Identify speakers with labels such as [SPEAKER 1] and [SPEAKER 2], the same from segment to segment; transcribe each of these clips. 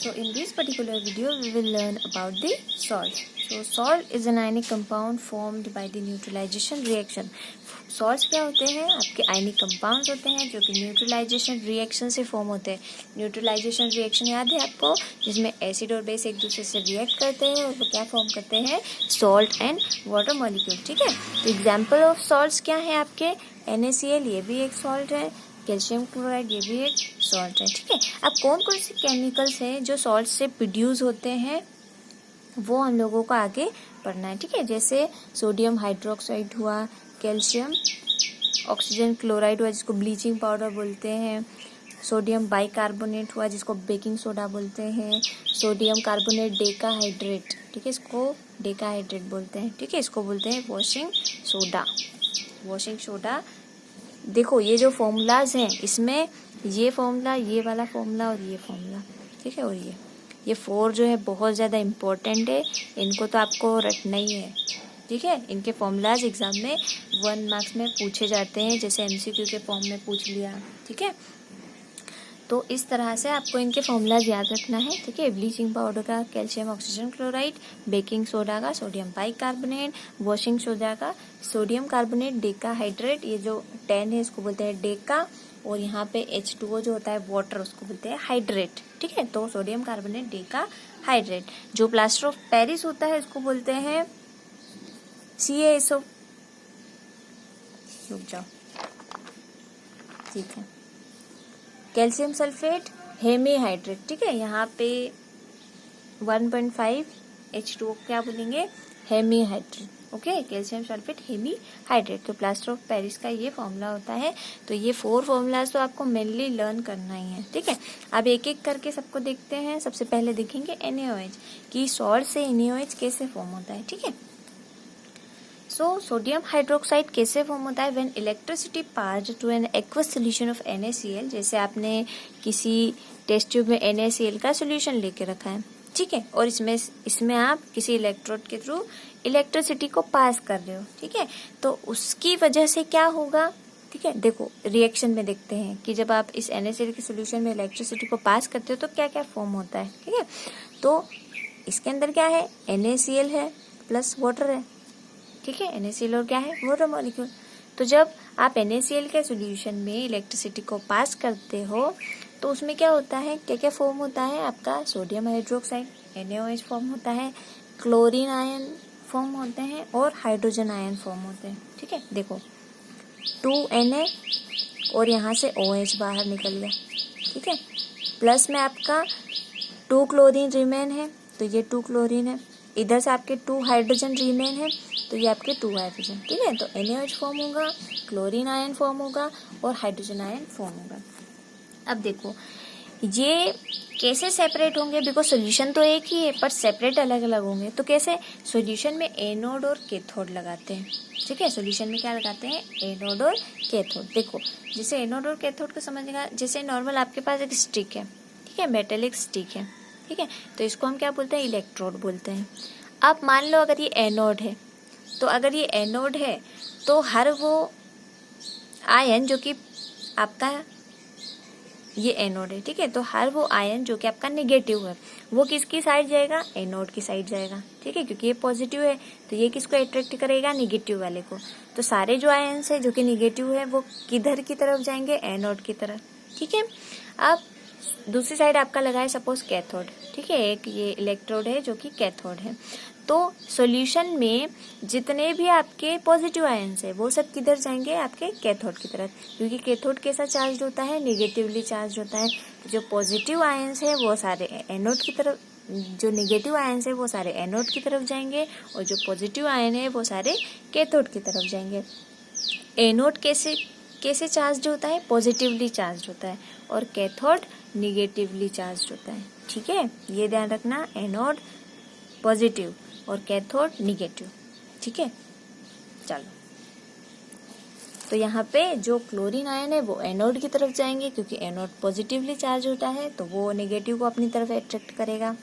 [SPEAKER 1] So in this particular video we will learn about the salt. So salt is an ionic compound formed by the neutralization reaction. Salts क्या होते हैं? आपके ionic compounds होते हैं जो कि neutralisation reaction से फॉर्म होते हैं. न्यूट्रलाइजेशन रिएक्शन याद है आपको, जिसमें एसिड और बेस एक दूसरे से रिएक्ट करते हैं और वो क्या फॉर्म करते हैं? Salt and water molecule. ठीक है, तो एग्जाम्पल ऑफ सॉल्ट्स क्या है आपके? NaCl ये भी एक सॉल्ट है, कैल्शियम क्लोराइड ये भी एक सॉल्ट है. ठीक है, अब कौन कौन से केमिकल्स हैं जो सॉल्ट से प्रोड्यूस होते हैं वो हम लोगों को आगे पढ़ना है. ठीक है, जैसे सोडियम हाइड्रोक्साइड हुआ, कैल्शियम ऑक्सीजन क्लोराइड हुआ जिसको ब्लीचिंग पाउडर बोलते हैं, सोडियम बाइकार्बोनेट हुआ जिसको बेकिंग सोडा बोलते हैं, सोडियम कार्बोनेट डेकाहाइड्रेट, ठीक है, इसको डेकाहाइड्रेट बोलते हैं. ठीक है, इसको बोलते हैं वॉशिंग सोडा. वॉशिंग सोडा, देखो ये जो फॉर्मूलाज हैं इसमें ये फॉर्मूला, ये वाला फॉर्मूला और ये फॉर्मूला, ठीक है, और ये 4 जो है बहुत ज़्यादा इम्पोर्टेंट है, इनको तो आपको रटना ही है. ठीक है, इनके फॉर्मूलाज एग्जाम में 1 मार्क्स में पूछे जाते हैं, जैसे MCQ के फॉर्म में पूछ लिया. ठीक है, तो इस तरह से आपको इनके फॉर्मूलाज याद रखना है. ठीक है, ब्लीचिंग पाउडर का calcium oxygen chloride, baking soda का सोडियम बाइकार्बोनेट, वॉशिंग सोडा का सोडियम कार्बोनेट डेकाहाइड्रेट, ये जो 10 है इसको बोलते हैं डेका, और यहाँ पे H2O जो होता है वाटर उसको बोलते हैं हाइड्रेट. ठीक है, तो सोडियम कार्बोनेट डेकाहाइड्रेट. जो प्लास्टर ऑफ पेरिस होता है इसको बोलते हैं CaSO. रुक जाओ, ठीक है, कैल्शियम सल्फेट हेमीहाइड्रेट. ठीक है, यहाँ पे 1.5 H2O क्या बोलेंगे? Hemihydrate. Okay, calcium sulphate hemihydrate. तो प्लास्टर ऑफ पेरिस का ये फॉर्मूला होता है. तो ये 4 फॉर्मूलाज तो आपको मेनली लर्न करना ही है. ठीक है, अब एक एक करके सबको देखते हैं. सबसे पहले देखेंगे NaOH कि सॉल्ट से NaOH कैसे फॉर्म होता है. ठीक है, सो सोडियम हाइड्रोक्साइड कैसे फॉर्म होता है? When electricity passed to an aqueous solution of NaCl. जैसे आपने किसी टेस्ट ट्यूब में NaCl का सोल्यूशन लेके रखा है, ठीक है, और इसमें आप किसी इलेक्ट्रोड के थ्रू इलेक्ट्रिसिटी को पास कर रहे हो. ठीक है, तो उसकी वजह से क्या होगा? ठीक है, देखो रिएक्शन में देखते हैं कि जब आप इस NaCl के सोल्यूशन में इलेक्ट्रिसिटी को पास करते हो तो क्या क्या फॉर्म होता है. ठीक है, तो इसके अंदर क्या है? NaCl है प्लस वाटर है. ठीक है, NaCl और क्या है? Water molecule. तो जब आप NaCl के सोल्यूशन में इलेक्ट्रिसिटी को पास करते हो तो उसमें क्या होता है? क्या क्या फॉर्म होता है आपका? सोडियम हाइड्रोक्साइड NaOH फॉर्म होता है, क्लोरीन आयन फॉर्म होते हैं और हाइड्रोजन आयन फॉर्म होते हैं. ठीक है, देखो 2Na और यहाँ से OH बाहर निकल गया. ठीक है, प्लस में आपका 2 क्लोरीन रिमेन है, तो ये 2 क्लोरीन है. इधर से आपके 2 हाइड्रोजन रिमेन है, तो ये आपके 2 हाइड्रोजन. ठीक है, तो NaOH फॉर्म होगा, क्लोरीन आयन फॉर्म होगा और हाइड्रोजन आयन फॉर्म होगा. अब देखो ये कैसे सेपरेट होंगे? बिकॉज सोल्यूशन तो एक ही है पर सेपरेट अलग अलग होंगे. तो कैसे? सोल्यूशन में एनोड और कैथोड लगाते हैं. ठीक है, सोल्यूशन में क्या लगाते हैं? एनोड और कैथोड. देखो जैसे एनोड और कैथोड को समझेगा, जैसे नॉर्मल आपके पास एक स्टिक है, ठीक है, मेटेलिक स्टिक है. ठीक है, तो इसको हम क्या बोलते हैं? इलेक्ट्रोड बोलते हैं. अब मान लो अगर ये एनोड है, तो अगर ये एनोड है तो हर वो आयन जो कि आपका ये एनोड है, ठीक है, तो हर वो आयन जो कि आपका नेगेटिव है वो किसकी साइड जाएगा? एनोड की साइड जाएगा. ठीक है, क्योंकि ये पॉजिटिव है तो ये किसको अट्रैक्ट करेगा? नेगेटिव वाले को. तो सारे जो आयन्स है जो कि नेगेटिव है वो किधर की तरफ जाएंगे? एनोड की तरफ. ठीक है, अब दूसरी साइड आपका लगा है सपोज कैथोड. ठीक है, एक ये इलेक्ट्रोड है जो कि कैथोड है. तो सॉल्यूशन में जितने भी आपके पॉजिटिव आयन्स है वो सब किधर जाएंगे? आपके कैथोड की तरफ, क्योंकि कैथोड कैसा चार्ज होता है? नेगेटिवली चार्ज होता है. तो जो पॉजिटिव आयन्स है वो सारे एनोड की तरफ, जो नेगेटिव आयन्स है वो सारे एनोड की तरफ जाएंगे और जो पॉजिटिव आयन है वो सारे कैथोड की तरफ जाएंगे. एनोड कैसे चार्ज होता है? पॉजिटिवली चार्ज होता है और कैथोड निगेटिवली चार्ज होता है. ठीक है, ये ध्यान रखना, एनोड पॉजिटिव और कैथोड निगेटिव. ठीक है, चलो, तो यहाँ पे जो क्लोरीन आयन है वो एनोड की तरफ जाएंगे क्योंकि एनोड पॉजिटिवली चार्ज होता है तो वो नेगेटिव को अपनी तरफ अट्रैक्ट करेगा.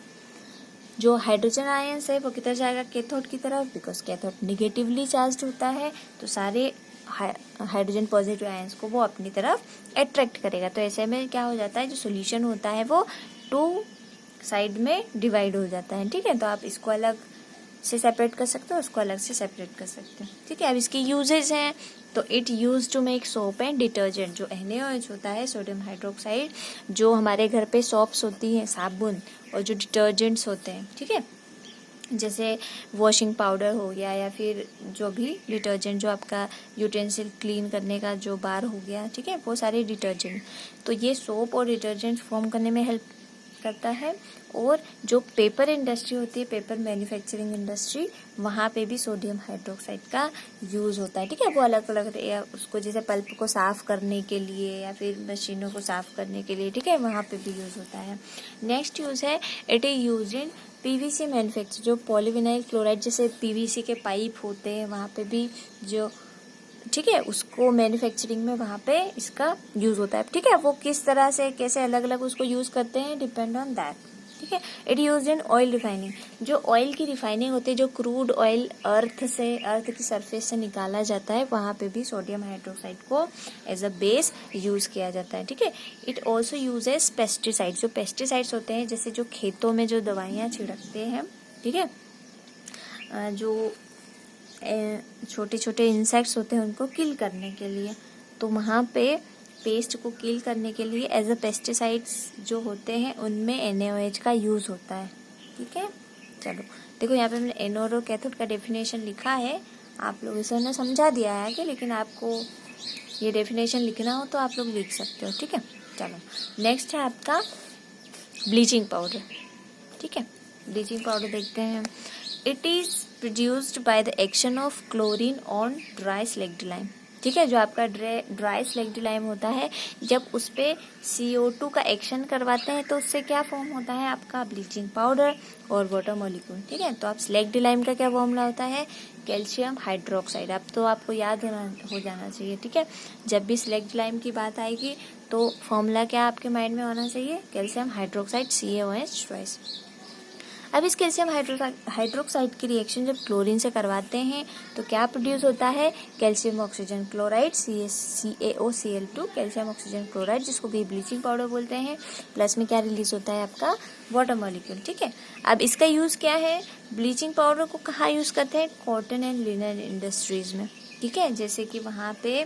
[SPEAKER 1] जो हाइड्रोजन आयन है वो किधर जाएगा? कैथोड की तरफ, बिकॉज कैथोड निगेटिवली चार्ज होता है तो सारे हाइड्रोजन पॉजिटिव आयंस को वो अपनी तरफ अट्रैक्ट करेगा. तो ऐसे में क्या हो जाता है? जो सोल्यूशन होता है वो 2 साइड में डिवाइड हो जाता है, ठीक है। तो आप इसको अलग से सेपरेट कर सकते हो, उसको अलग से सेपरेट कर सकते हो, ठीक है। अब इसके यूजेस हैं, तो it use to make soap and detergent. जो NaOH होता है, सोडियम हाइड्रोक्साइड, जो हमारे घर पे सोप्स होती हैं, साबुन, और जो डिटर्जेंट्स होते हैं, ठीक है, जैसे वॉशिंग पाउडर हो गया या फिर जो भी डिटर्जेंट जो आपका यूटेंसिल क्लीन करने का जो बार हो गया, ठीक है, वो सारे डिटर्जेंट। तो ये सोप और डिटर्जेंट फॉर्म करने में हेल्प करता है। और जो पेपर इंडस्ट्री होती है, पेपर मैन्युफैक्चरिंग इंडस्ट्री, वहाँ पे भी सोडियम हाइड्रोक्साइड का यूज़ होता है, ठीक है। वो अलग अलग या उसको जैसे पल्प को साफ़ करने के लिए या फिर मशीनों को साफ़ करने के लिए, ठीक है, वहाँ पे भी यूज़ होता है। नेक्स्ट यूज़ है, it is use in PVC manufacture. जो पॉलीविनाइल क्लोराइड जैसे PVC के पाइप होते हैं, वहाँ पे भी जो, ठीक है, उसको मैन्युफैक्चरिंग में वहाँ पे इसका यूज़ होता है, ठीक है। वो किस तरह से कैसे अलग अलग उसको यूज़ करते हैं, डिपेंड ऑन दैट, ठीक है। It use in oil refining. जो ऑयल की रिफाइनिंग होती है, जो क्रूड ऑयल अर्थ की सरफेस से निकाला जाता है, वहाँ पे भी सोडियम हाइड्रोक्साइड को एज अ बेस यूज़ किया जाता है, ठीक है। It also use as pesticide. जो पेस्टिसाइड्स होते हैं, जैसे जो खेतों में जो दवाइयाँ छिड़कते हैं, ठीक है, जो छोटे छोटे इंसेक्ट्स होते हैं उनको किल करने के लिए, तो वहाँ पे पेस्ट को किल करने के लिए एज अ पेस्टिसाइड्स जो होते हैं, उनमें NaOH का यूज़ होता है, ठीक है। चलो देखो, यहाँ पे मैंने एनोड और कैथोड का डेफिनेशन लिखा है, आप लोग इसे ना समझा दिया है कि, लेकिन आपको ये डेफिनेशन लिखना हो तो आप लोग लिख सकते हो, ठीक है। चलो नेक्स्ट है आपका ब्लीचिंग पाउडर, ठीक है। ब्लीचिंग पाउडर देखते हैं। It is produced by the action of chlorine on dry slaked lime, ठीक है। जो आपका ड्राई स्लेक्टिलाइम होता है, जब उस पर CO2 का एक्शन करवाते हैं तो उससे क्या फॉर्म होता है, आपका ब्लीचिंग पाउडर और वाटर मॉलिक्यूल, ठीक है। तो आप स्लेक्टिलाइम का क्या फॉर्मूला होता है, कैल्शियम हाइड्रोक्साइड। अब तो आपको याद हो जाना चाहिए, ठीक है। जब भी स्लेक्टिलाइम की बात आएगी तो फॉर्मूला क्या आपके माइंड में होना चाहिए, कैल्शियम हाइड्रोक्साइड, CaOH ट्वाइस। अब इस कैल्शियम हाइड्रोक्साइड की रिएक्शन जब क्लोरीन से करवाते हैं तो क्या प्रोड्यूस होता है, calcium oxygen chloride, CaOCl2, calcium oxygen chloride, जिसको भी ब्लीचिंग पाउडर बोलते हैं। प्लस में क्या रिलीज होता है, आपका वाटर मॉलिक्यूल, ठीक है। अब इसका यूज़ क्या है, ब्लीचिंग पाउडर को कहाँ यूज़ करते हैं, कॉटन एंड लिनन इंडस्ट्रीज में, ठीक है। जैसे कि वहाँ पे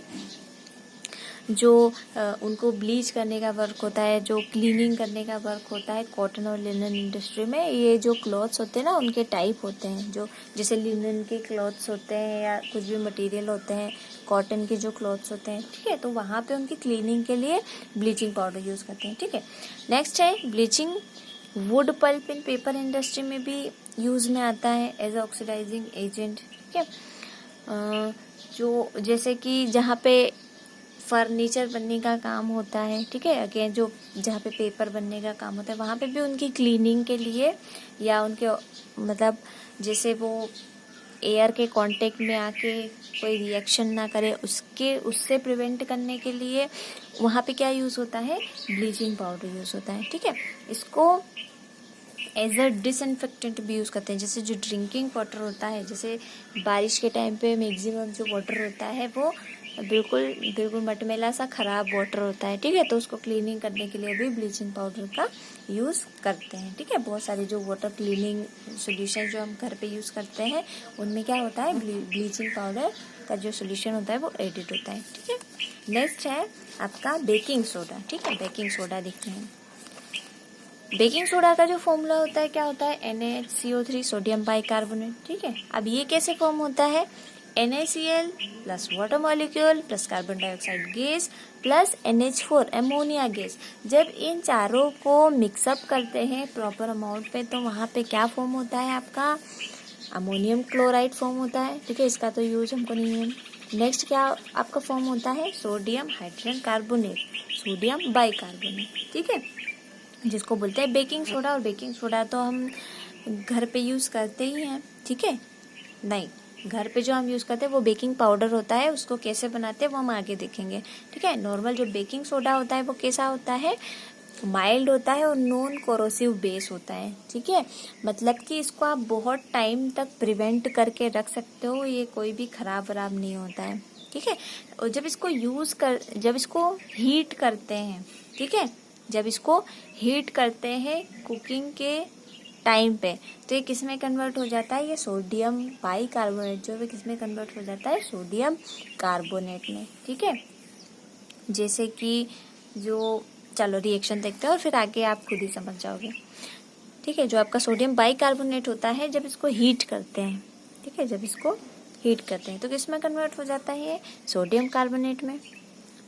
[SPEAKER 1] जो उनको ब्लीच करने का वर्क होता है, जो क्लीनिंग करने का वर्क होता है, कॉटन और लिनन इंडस्ट्री में। ये जो क्लॉथ्स होते हैं ना, उनके टाइप होते हैं, जो जैसे लिनन के क्लॉथ्स होते हैं या कुछ भी मटेरियल होते हैं, कॉटन के जो क्लॉथ्स होते हैं, ठीक है। तो वहाँ पे उनकी क्लीनिंग के लिए ब्लीचिंग पाउडर यूज़ करते हैं, ठीक है। नेक्स्ट है ब्लीचिंग वुड पल्प इन पेपर इंडस्ट्री में भी यूज़ में आता है एज ऑक्सीडाइजिंग एजेंट, ठीक है। जो जैसे कि जहाँ पे फर्नीचर बनने का काम होता है, ठीक है, अगेन जो जहाँ पे पेपर बनने का काम होता है, वहाँ पे भी उनकी क्लीनिंग के लिए या उनके मतलब जैसे वो एयर के कांटेक्ट में आके कोई रिएक्शन ना करे, उससे प्रिवेंट करने के लिए वहाँ पे क्या यूज़ होता है, ब्लीचिंग पाउडर यूज़ होता है, ठीक है। इसको एज अ डिसइंफेक्टेंट भी यूज़ करते हैं। जैसे जो ड्रिंकिंग वाटर होता है, जैसे बारिश के टाइम पे मैक्सिमम जो वाटर होता है वो बिल्कुल मटमैला सा ख़राब वाटर होता है, ठीक है। तो उसको क्लीनिंग करने के लिए भी ब्लीचिंग पाउडर का यूज़ करते हैं, ठीक है। बहुत सारे जो वाटर क्लीनिंग सॉल्यूशन जो हम घर पे यूज़ करते हैं, उनमें क्या होता है, ब्लीचिंग पाउडर का जो सॉल्यूशन होता है वो एडिड होता है, ठीक है। नेक्स्ट है आपका बेकिंग सोडा, ठीक है। बेकिंग सोडा देखते हैं। बेकिंग सोडा का जो फॉर्मूला होता है क्या होता है, NaCO3 सोडियम बाइकार्बोनेट, ठीक है। अब ये कैसे फॉर्म होता है, NaCl plus water molecule plus carbon dioxide gas plus NH4 ammonia gas. जब इन चारों को मिक्सअप करते हैं प्रॉपर अमाउंट पे, तो वहाँ पे क्या फॉर्म होता है, आपका अमोनियम क्लोराइड फॉर्म होता है, ठीक है। इसका तो यूज हमको नहीं है। नेक्स्ट क्या आपका फॉर्म होता है, sodium hydrogen carbonate, sodium bicarbonate, ठीक है, जिसको बोलते हैं बेकिंग सोडा। और बेकिंग सोडा तो हम घर पे यूज़ करते ही हैं, ठीक है। नहीं, घर पे जो हम यूज़ करते हैं वो बेकिंग पाउडर होता है, उसको कैसे बनाते हैं वो हम आगे देखेंगे, ठीक है। नॉर्मल जो बेकिंग सोडा होता है वो कैसा होता है, माइल्ड होता है और नॉन कोरोसिव बेस होता है, ठीक है। मतलब कि इसको आप बहुत टाइम तक प्रिवेंट करके रख सकते हो, ये कोई भी खराब वराब नहीं होता है, ठीक है। और जब इसको हीट करते हैं, ठीक है, जब इसको हीट करते हैं कुकिंग के टाइम पे, तो ये किस में कन्वर्ट हो जाता है, ये सोडियम बाइकार्बोनेट जो है किस में कन्वर्ट हो जाता है, सोडियम कार्बोनेट में। ठीक है, जैसे कि जो, चलो रिएक्शन देखते हैं और फिर आगे आप खुद ही समझ जाओगे। ठीक है, जो आपका सोडियम बाइकार्बोनेट होता है जब इसको हीट करते हैं, ठीक है, जब इसको हीट करते हैं तो किस में कन्वर्ट हो जाता है, सोडियम कार्बोनेट में,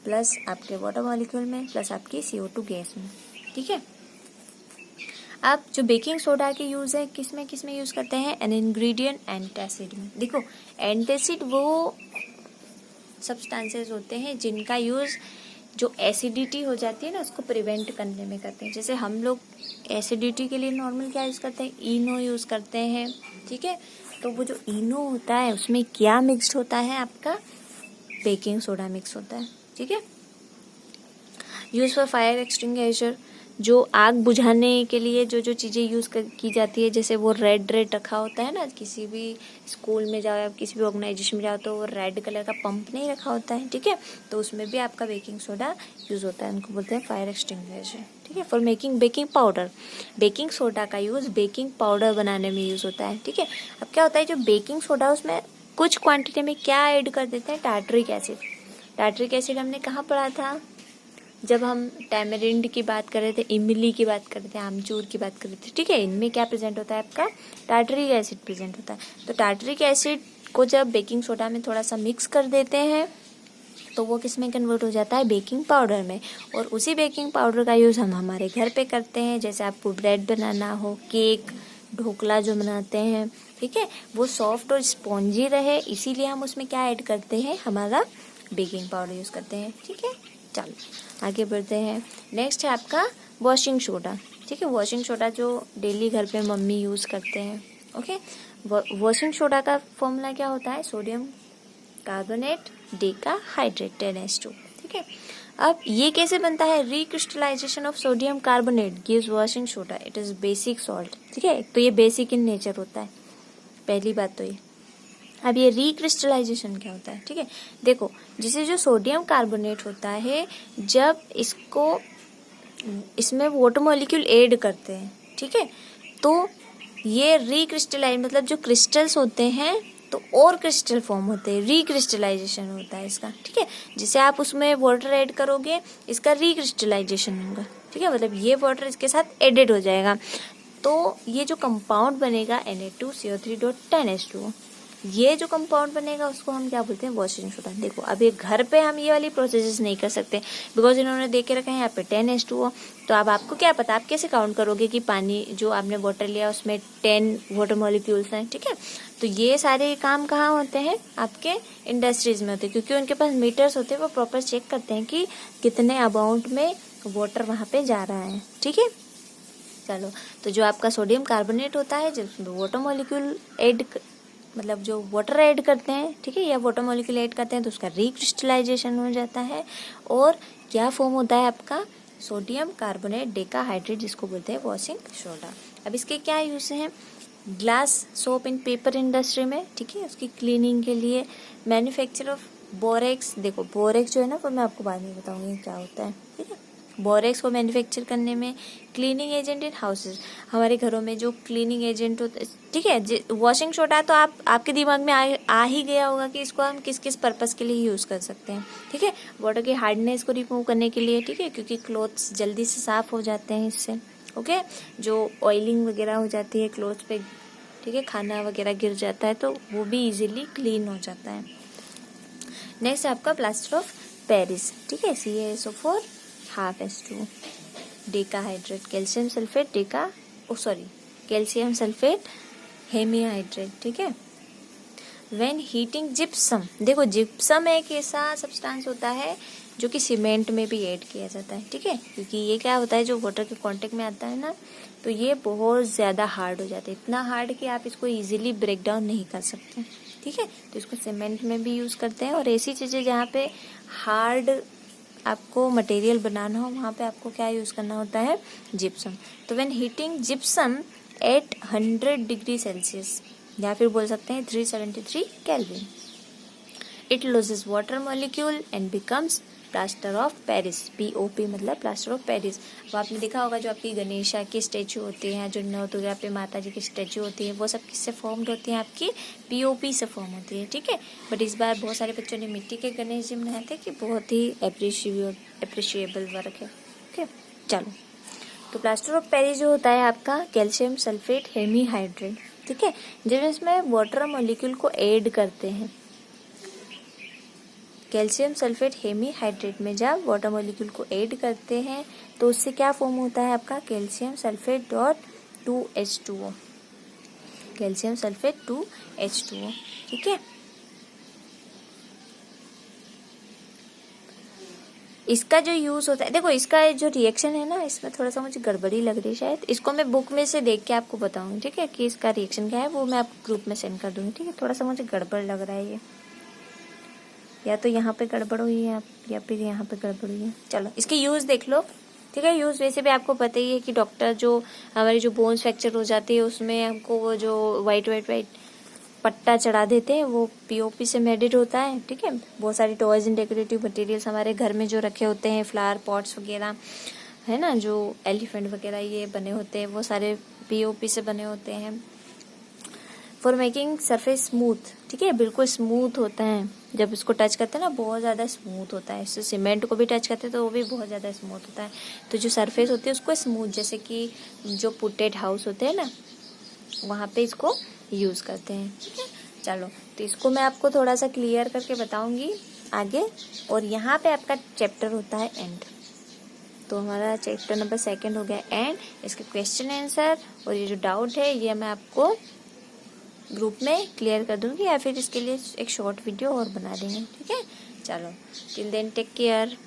[SPEAKER 1] प्लस आपके वाटर मॉलिक्यूल में, प्लस आपकी CO2 गैस में। ठीक है, अब जो बेकिंग सोडा के यूज है किस में यूज करते हैं, एन इंग्रेडिएंट एंटासिड में। देखो एंटासिड वो सब्सटेंसेस होते हैं जिनका यूज जो एसिडिटी हो जाती है ना उसको प्रिवेंट करने में करते हैं। जैसे हम लोग एसिडिटी के लिए नॉर्मल क्या यूज करते हैं, इनो यूज करते हैं। ठीक है, तो वो जो इनो होता है उसमें क्या मिक्स्ड होता है, आपका बेकिंग सोडा मिक्स होता है। ठीक है, यूज फॉर फायर एक्सटिंग्विशर, जो आग बुझाने के लिए जो जो चीज़ें यूज़ की जाती है, जैसे वो रेड रखा होता है ना, किसी भी स्कूल में जाओ या किसी भी ऑर्गेनाइजेशन में जाओ तो वो रेड कलर का पंप नहीं रखा होता है। ठीक है, तो उसमें भी आपका बेकिंग सोडा यूज़ होता है, उनको बोलते हैं फायर एक्सटिंग्विशर। ठीक है, for making baking powder, baking soda का यूज़ बेकिंग पाउडर बनाने में यूज़ होता है। ठीक है, अब क्या होता है, जो बेकिंग सोडा उसमें कुछ क्वान्टिटी में क्या ऐड कर देते हैं, टार्टरिक एसिड। टार्टरिक एसिड हमने कहाँ पढ़ा था, जब हम टैमरिंड की बात कर रहे थे, इमली की बात कर रहे थे, आमचूर की बात कर रहे थे। ठीक है, इनमें क्या प्रेजेंट होता है, आपका टार्टरिक एसिड प्रेजेंट होता है। तो टार्टरिक एसिड को जब बेकिंग सोडा में थोड़ा सा मिक्स कर देते हैं तो वो किस में कन्वर्ट हो जाता है, बेकिंग पाउडर में। और उसी बेकिंग पाउडर का यूज़ हम हमारे घर पे करते हैं, जैसे आपको ब्रेड बनाना हो, केक, ढोकला जो बनाते हैं। ठीक है, वो सॉफ्ट और स्पॉन्जी रहे इसीलिए हम उसमें क्या ऐड करते हैं, हमारा बेकिंग पाउडर यूज़ करते हैं। ठीक है, चलो आगे बढ़ते हैं। नेक्स्ट है आपका वॉशिंग सोडा। ठीक है, वॉशिंग सोडा जो डेली घर पे मम्मी यूज़ करते हैं। ओके, वॉशिंग सोडा का फॉर्मूला क्या होता है, sodium carbonate Deka hydrate 10H2। ठीक है, अब ये कैसे बनता है, recrystallisation of sodium carbonate gives washing soda, it is basic salt. ठीक है, तो ये बेसिक इन नेचर होता है, पहली बात तो ये। अब ये रिक्रिस्टलाइजेशन क्या होता है, ठीक है, देखो जिसे जो सोडियम कार्बोनेट होता है, जब इसमें वाटर मॉलिक्यूल ऐड करते हैं, ठीक है, तो ये रिक्रिस्टलाइज मतलब जो क्रिस्टल्स होते हैं तो और क्रिस्टल फॉर्म होते हैं, रिक्रिस्टलाइजेशन होता है इसका। ठीक है, जिसे आप उसमें वाटर ऐड करोगे इसका रिक्रिस्टलाइजेशन होगा। ठीक है, मतलब ये वाटर इसके साथ एडेड हो जाएगा, तो ये जो कंपाउंड बनेगा Na2CO3.10H2, ये जो कंपाउंड बनेगा उसको हम क्या बोलते हैं, वॉशिंग सोडा। देखो अब ये घर पे हम ये वाली प्रोसेसेस नहीं कर सकते बिकॉज इन्होंने दे के रखा है यहाँ पे 10H2O। तो अब आपको क्या पता, आप कैसे काउंट करोगे कि पानी जो आपने वाटर लिया उसमें 10 वाटर मॉलिक्यूल्स हैं। ठीक है, तो ये सारे काम कहाँ होते हैं, आपके इंडस्ट्रीज में होते हैं, क्योंकि उनके पास मीटर्स होते हैं, वो प्रॉपर चेक करते हैं कि कितने अमाउंट में वाटर वहाँ पे जा रहा है। ठीक है, चलो तो जो आपका सोडियम कार्बोनेट होता है, जब वाटर मॉलिक्यूल ऐड मतलब जो वाटर ऐड करते हैं, ठीक है, या वाटर मॉलिक्यूल ऐड करते हैं तो उसका रिक्रिस्टलाइजेशन हो जाता है और क्या फॉर्म होता है आपका, सोडियम कार्बोनेट डेकाहाइड्रेट, जिसको बोलते हैं वॉशिंग सोडा। अब इसके क्या यूज हैं, glass soap in paper industry में, ठीक है, उसकी क्लीनिंग के लिए, मैन्युफैक्चर ऑफ बोरेक्स। देखो बोरेक्स जो है ना, वो मैं आपको बाद में बताऊंगी क्या होता है। ठीक है, बोरेक्स को मैन्युफैक्चर करने में, क्लीनिंग एजेंट इन हाउसेज, हमारे घरों में जो क्लीनिंग एजेंट होता है। ठीक है, वॉशिंग सोडा तो आपके दिमाग में आ ही गया होगा कि इसको हम किस किस पर्पस के लिए यूज़ कर सकते हैं। ठीक है, वाटर की हार्डनेस को रिमूव करने के लिए, ठीक है, क्योंकि क्लोथ्स जल्दी से साफ हो जाते हैं इससे। ओके, जो ऑयलिंग वगैरह हो जाती है क्लोथ्स पे, ठीक है, खाना वगैरह गिर जाता है तो वो भी इजीली क्लीन हो जाता है। नेक्स्ट है आपका प्लास्टर ऑफ पेरिस। ठीक है, CaSO4 ½ decahydrate, calcium sulphate calcium sulphate hemihydrate. ठीक है, व्हेन हीटिंग जिप्सम, देखो जिप्सम एक ऐसा सब्सटेंस होता है जो कि सीमेंट में भी ऐड किया जाता है। ठीक है, क्योंकि ये क्या होता है, जो वाटर के कांटेक्ट में आता है ना, तो ये बहुत ज़्यादा हार्ड हो जाता है, इतना हार्ड कि आप इसको इजीली ब्रेक डाउन नहीं कर सकते। ठीक है, तो इसको सीमेंट में भी यूज़ करते हैं, और ऐसी चीज़ें जहाँ पे हार्ड आपको मटेरियल बनाना हो वहाँ पे आपको क्या यूज़ करना होता है, जिप्सम। तो when heating gypsum at 100 degree Celsius, या फिर बोल सकते हैं 373 kelvin, it loses water molecule and becomes plaster of Paris, POP मतलब प्लास्टर ऑफ पेरिस। वो आपने देखा होगा जो आपकी गणेशा की स्टैचू होती हैं, जो नवदुर्गा पे माता जी की स्टैचू होती है, वो सब किससे फॉर्म्ड होती हैं, आपकी POP से फॉर्म होती है, ठीक है। बट इस बार बहुत सारे बच्चों ने मिट्टी के गणेश जी बनाए थे कि बहुत ही अप्रिशिएबल वर्क है, ओके। चलो, तो प्लास्टर ऑफ पेरिस जो होता है आपका कैल्शियम सल्फेट हेमीहाइड्रेट, ठीक है। जब इसमें वाटर मॉलिक्यूल को ऐड करते हैं, कैल्शियम सल्फेट हेमीहाइड्रेट में जब वाटर मॉलिक्यूल को ऐड करते हैं तो उससे क्या फॉर्म होता है आपका calcium sulphate dot 2H2O, calcium sulphate 2H2O, ठीक है। इसका जो यूज होता है, देखो इसका जो रिएक्शन है ना, इसमें थोड़ा सा मुझे गड़बड़ी लग रही है शायद, इसको मैं बुक में से देख के आपको बताऊंगी, ठीक है, कि इसका रिएक्शन क्या है, वो मैं आपको ग्रुप में सेंड कर दूंगी, ठीक है। थोड़ा सा मुझे गड़बड़ लग रहा है ये, या तो यहाँ पे गड़बड़ हुई है या फिर यहाँ पे गड़बड़ हुई है। चलो इसके यूज देख लो, ठीक है। यूज वैसे भी आपको पता ही है कि डॉक्टर जो हमारी जो बोन्स फ्रैक्चर हो जाती है उसमें हमको वो जो वाइट पट्टा चढ़ा देते हैं, वो POP से मेडेड होता है, ठीक है। बहुत सारी टॉयज एंड डेकोरेटिव मटेरियल्स हमारे घर में जो रखे होते हैं, फ्लावर पॉट्स वगैरह है ना, जो एलिफेंट वगैरह ये बने होते हैं, वो सारे POP से बने होते हैं। फॉर मेकिंग सरफेस स्मूथ, ठीक है, बिल्कुल स्मूथ होता है। जब इसको टच करते हैं ना बहुत ज़्यादा स्मूथ होता है। इससे सीमेंट को भी टच करते हैं तो वो भी बहुत ज़्यादा स्मूथ होता है। तो जो सरफेस होती है उसको स्मूथ, जैसे कि जो पुटेड हाउस होते हैं ना, वहाँ पे इसको यूज़ करते हैं, ठीक है। चलो, तो इसको मैं आपको थोड़ा सा क्लियर करके बताऊंगी आगे। और यहाँ पे आपका चैप्टर होता है एंड। तो हमारा चैप्टर नंबर 2 हो गया एंड। इसके क्वेश्चन आंसर और ये जो डाउट है ये मैं आपको ग्रुप में क्लियर कर दूंगी, या फिर इसके लिए एक शॉर्ट वीडियो और बना देंगे, ठीक है। चलो, टिल देन टेक केयर।